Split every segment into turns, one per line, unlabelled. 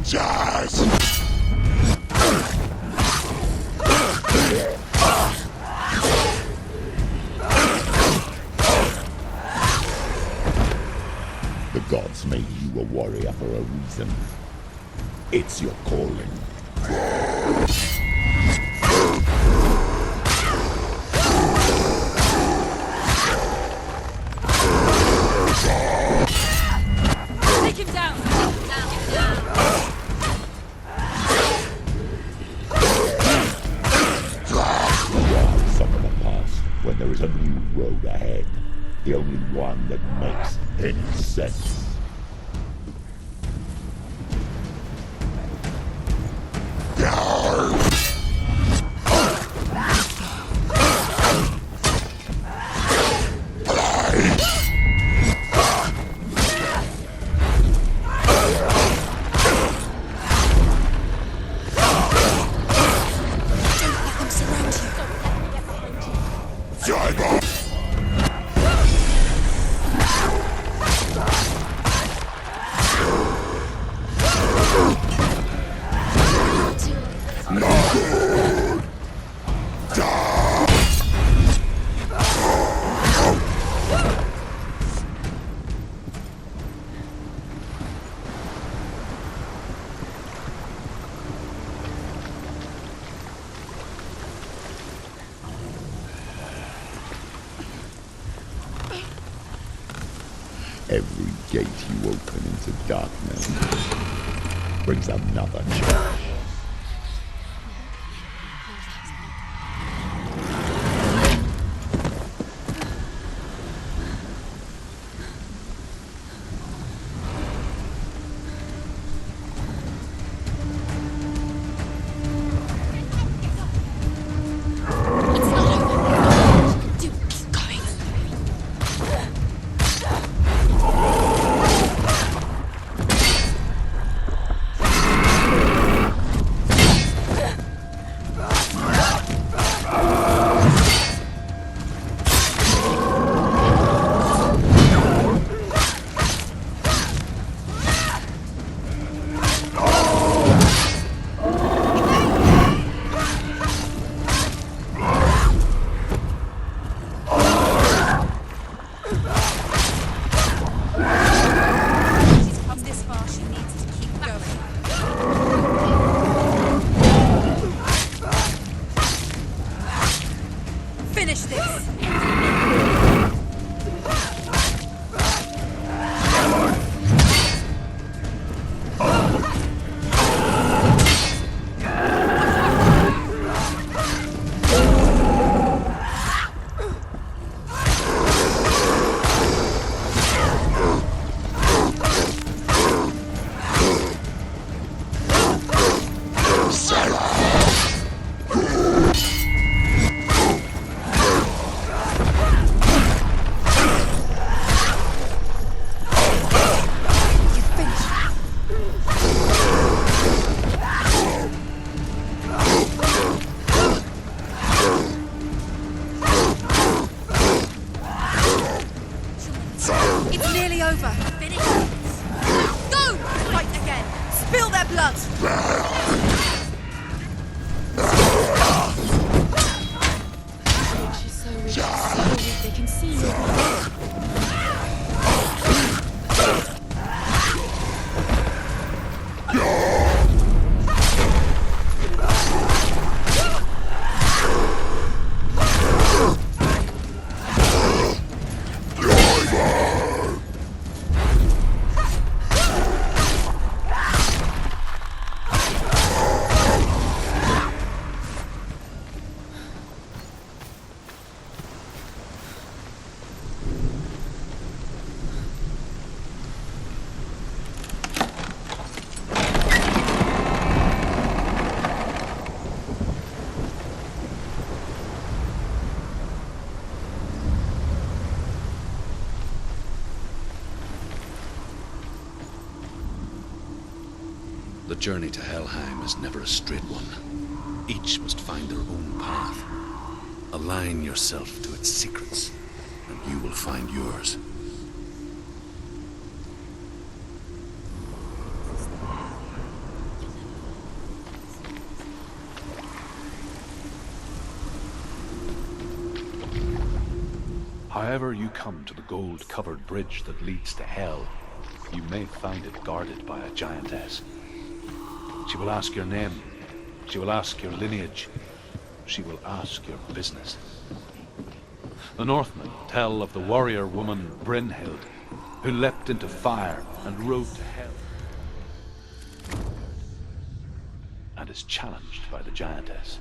Jazz! The gods made you a warrior for a reason. It's your calling.
Take him down!
Some of the past, when there is a new road ahead. The only one that makes any sense. Every gate you open into darkness brings another challenge.
It's nearly over. Finish it. Go! Fight again. Spill their blood. She's so weak. So weak they can see me.
The journey to Helheim is never a straight one. Each must find their own path. Align yourself to its secrets, and you will find yours.
ever you come to the gold-covered bridge that leads to Hell, you may find it guarded by a giantess. She will ask your name. She will ask your lineage. She will ask your business. The Northmen tell of the warrior woman Brynhild, who leapt into fire and rode to Hell, and is challenged by the giantess.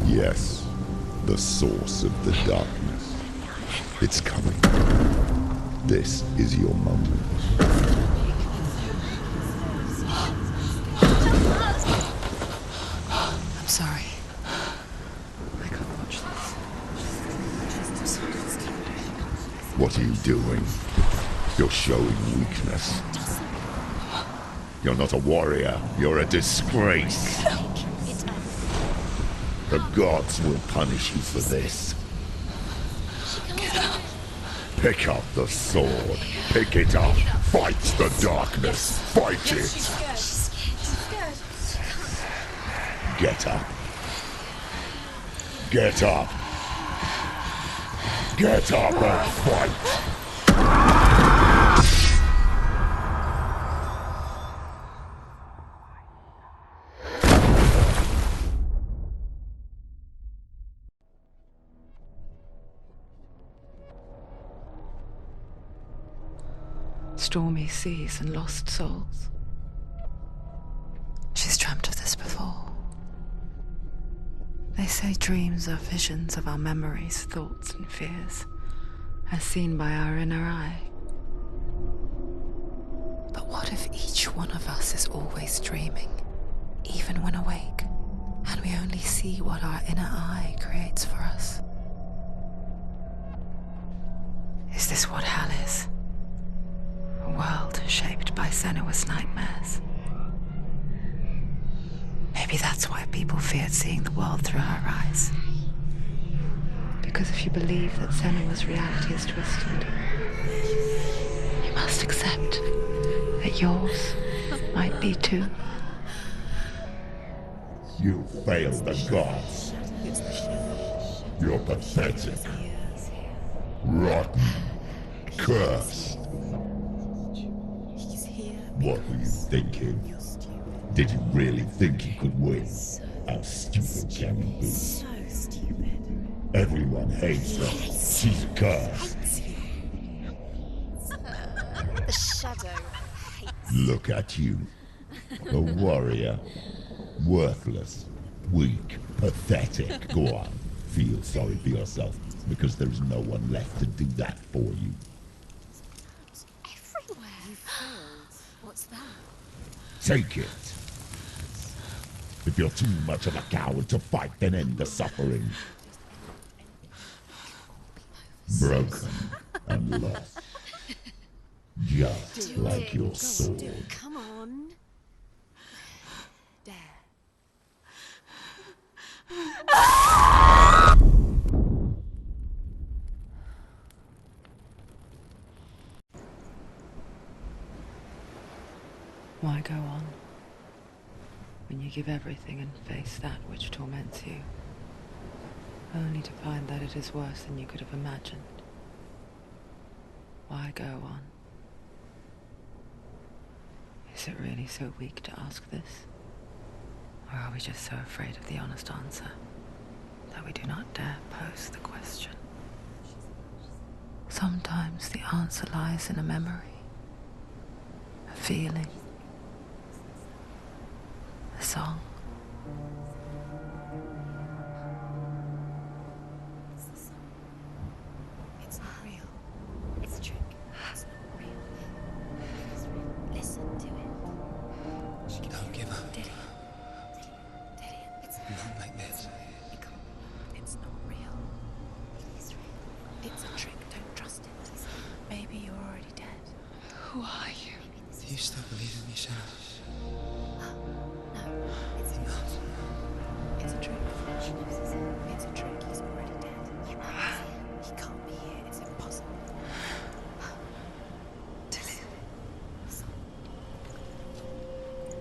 Yes, the source of the darkness. It's coming. This is your moment.
I'm sorry. I can't watch this.
What are you doing? You're showing weakness. You're not a warrior. You're a disgrace. The gods will punish you for this. Pick up the sword. Pick it up. Fight the darkness. Fight it. Get up. Get up. Get up and fight.
stormy seas and lost souls. She's dreamt of this before. They say dreams are visions of our memories, thoughts, and fears, as seen by our inner eye. But what if each one of us is always dreaming, even when awake, and we only see what our inner eye creates for us? Is this what hell is? A world shaped by Senua's nightmares. Maybe that's why people feared seeing the world through her eyes. Because if you believe that Senua's reality is twisted, you must accept that yours might be too.
You failed the gods. You're pathetic. Rotten. Cursed. What were you thinking? Did you really think you could win? How stupid can you be?
So stupid.
Everyone hates her. She's a curse.
The shadow hates.
Look at you. A warrior. Worthless. Weak. Pathetic. Go on. Feel sorry for yourself, because there's no one left to do that for you.
Everywhere. You failed. What's that?
Take it. If you're too much of a coward to fight, then end the suffering. Broken and lost. Just like your sword.
Come on. Dare.
Why go on when you give everything and face that which torments you, only to find that it is worse than you could have imagined? Why go on? Is it really so weak to ask this? Or are we just so afraid of the honest answer that we do not dare pose the question? Sometimes the answer lies in a memory, a feeling, a song.
It's not real. It's a trick. It's not real. It's real. Listen to it.
Don't give up.
Did it? It's
Not like this.
it can't be. It's not real. It is real. It's a trick. Don't trust it. Maybe you're already dead.
Who are you?
Do you still believe in me, Senua?
No, it's
Not.
It's a trick. It's a trick. He's already dead. He can't be here. It's impossible.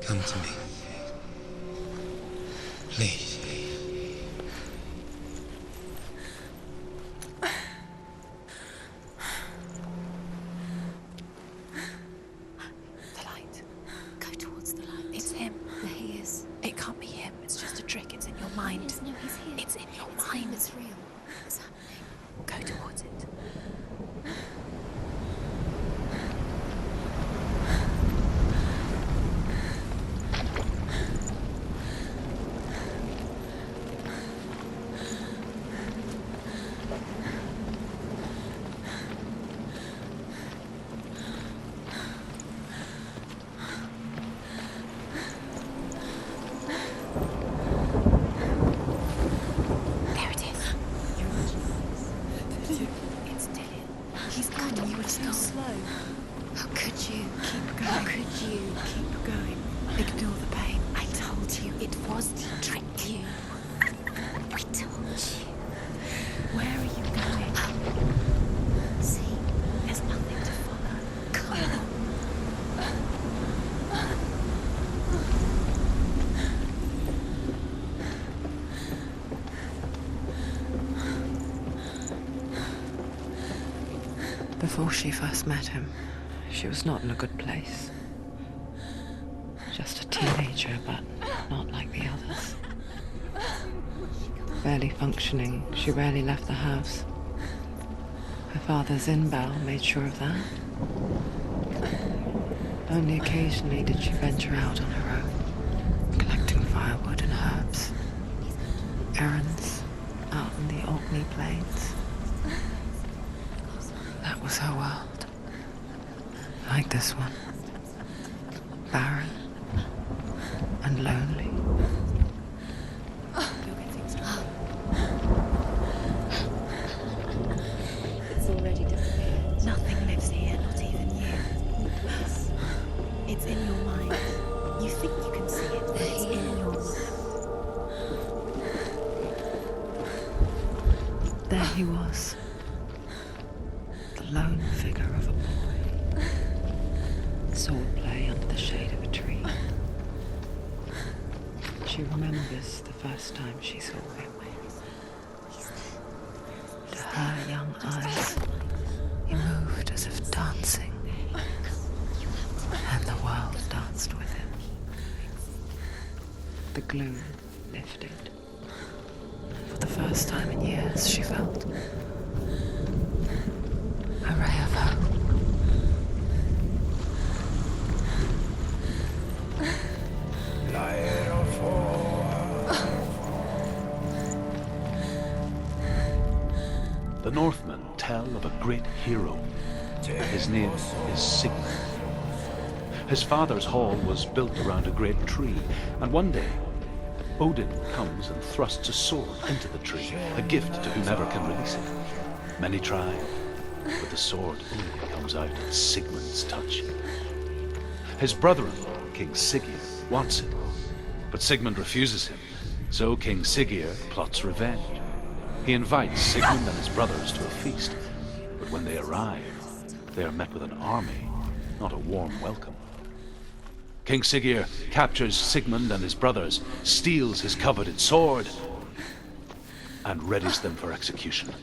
Come to me. Please.
The light. Go towards the light. It's him. There he is. It can't be him. It's just a trick. It's in your mind. No, he's here. It's in your mind. It's real. It's happening. Go towards it. There it is. It's Dylan. He's gone. You were too slow. How could you? Keep going. How could you? Keep going. Ignore the pain. I told you it was to trick you. I told you. Where are you going? See, there's nothing to follow. Come on.
Before she first met him, she was not in a good place. Just a teenager, but not like the others. Barely functioning, she rarely left the house. Her father's in-bell made sure of that. Only occasionally did she venture out on her own, collecting firewood and herbs. Errands out in the Orkney Plains. That was her world. Like this one. Barren and lonely.
It's already disappeared. Nothing lives here, not even you. It's in your mind. You think you can see it, but it's in your mind.
There he was. The lone figure of a boy. Swordplay under the shade of a tree. She remembers the first time she saw him. To her young eyes, he moved as if dancing, and the world danced with him. The gloom lifted. For the first time in years, she felt a ray of hope.
The Northmen tell of a great hero. His name is Sigmund. His father's hall was built around a great tree, and one day, Odin comes and thrusts a sword into the tree, a gift to whomever can release it. Many try, but the sword only comes out at Sigmund's touch. His brother-in-law, King Siggeir, wants it, but Sigmund refuses him, so King Siggeir plots revenge. He invites Sigmund and his brothers to a feast, but when they arrive, they are met with an army, not a warm welcome. King Siggeir captures Sigmund and his brothers, steals his coveted sword, and readies them for execution.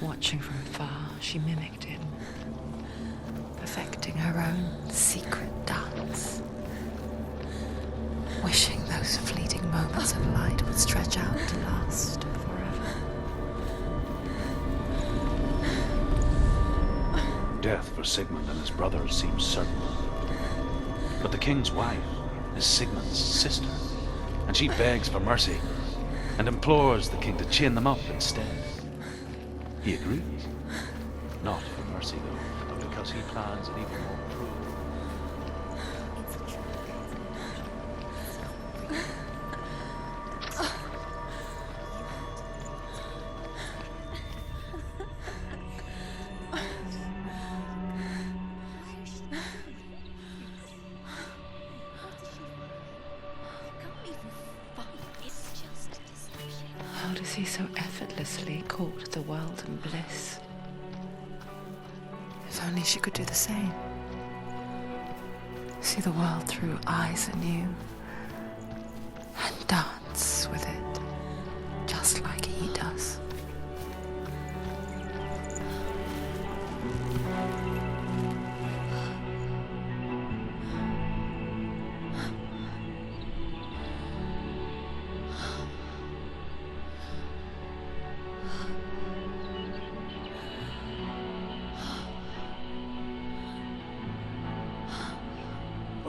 Watching from afar, she mimicked him, perfecting her own secret dance, wishing those fleeting moments of light would stretch out to last forever.
Death for Sigmund and his brothers seems certain. But the king's wife is Sigmund's sister, and she begs for mercy and implores the king to chain them up instead. He agrees. Not for mercy, though, but because he plans an even more cruel.
How does he so effortlessly court the world and bliss? If only she could do the same. See the world through eyes anew and dance with it, just like he does.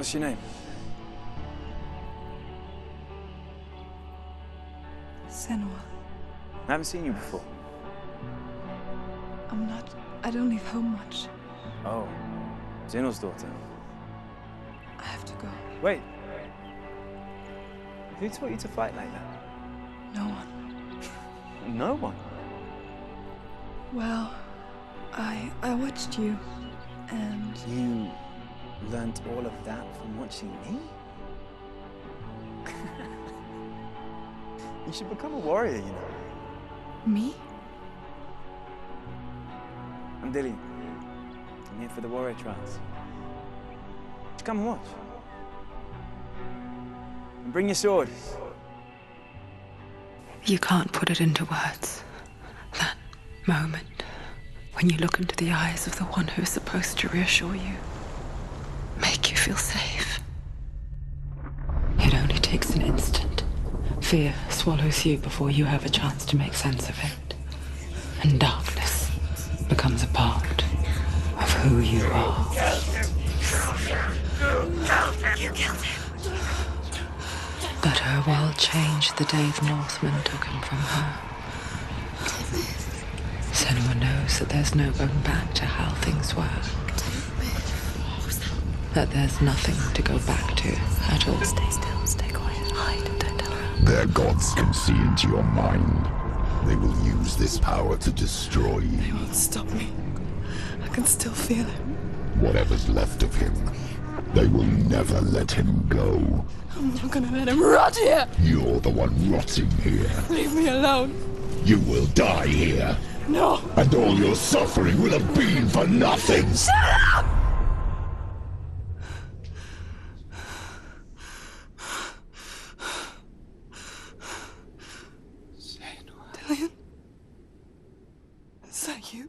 What's your name?
Senua.
I haven't seen you before.
I don't leave home much.
Oh, Zenua's daughter.
I have to go.
Wait. Who taught you to fight like that?
No one.
No one.
Well, I watched you, and
You learnt all of that from watching me? You should become a warrior, you know.
me?
I'm Dilly. I'm here for the warrior trials. Just come and watch. And bring your sword.
You can't put it into words. That moment when you look into the eyes of the one who's supposed to reassure you, make you feel safe. It only takes an instant. Fear swallows you before you have a chance to make sense of it. And darkness becomes a part of who you are.
You killed him.
But her world changed the day the Northmen took him from her. Senua knows that there's no going back to how things were. That there's nothing to go back to at all.
Stay still, stay quiet, hide, don't tell her.
Their gods can see into your mind. They will use this power to destroy
They
you.
won't stop me. I can still feel him.
Whatever's left of him, they will never let him go.
I'm not gonna let him rot here!
You're the one rotting here.
Leave me alone!
You will die here.
No!
And all your suffering will have been for nothing.
Shut up! Dillian? Is that you?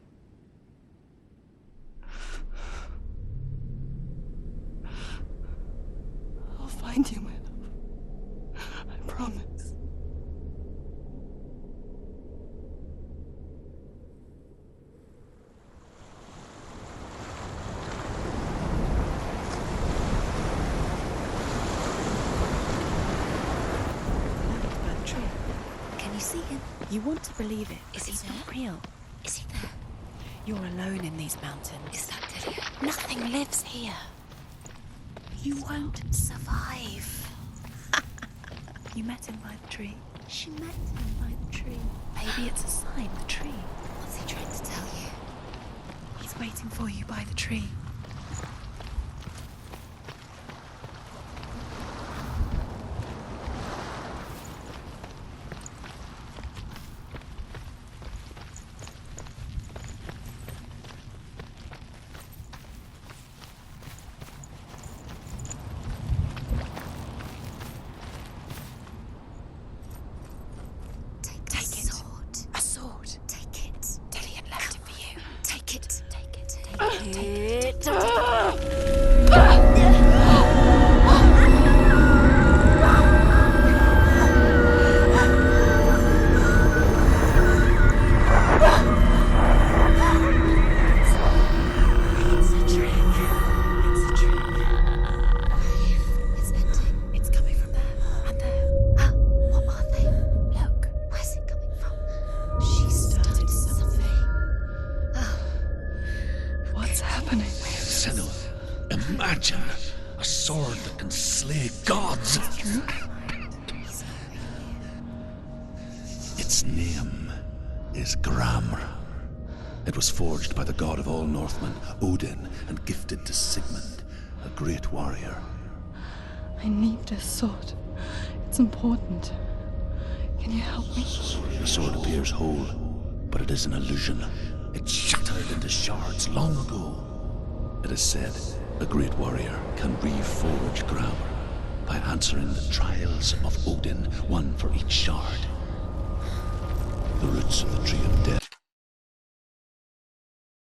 I'll find you, my love. I promise.
Can you see him?
You want to believe it,
Is
but
he
he's
there?
not real.
Is he there?
You're alone in these mountains.
Is that Dillian?
Nothing lives here.
You won't survive.
You met him by the tree.
She met him by the tree.
Maybe it's a sign, the tree.
What's he trying to tell you?
He's waiting for you by the tree.
Take the sword.
A sword.
Take it.
Dillian left it for you.
Take it. Take it. Take
Take
it. It's a trick. It's a trick. It's ending.
It's coming from there and there.
What are they?
Look.
Where's it coming from? She started something.
What's happening?
Senua, imagine a sword that can slay gods. Its name is Gramr. It was forged by the god of all Northmen, Odin, and gifted to Sigmund, a great warrior.
I need this sword. It's important. Can you help me?
The sword appears whole, but it is an illusion. It shattered into shards long ago. It is said a great warrior can reforge Gramr by answering the trials of Odin, one for each shard. The roots of the tree of death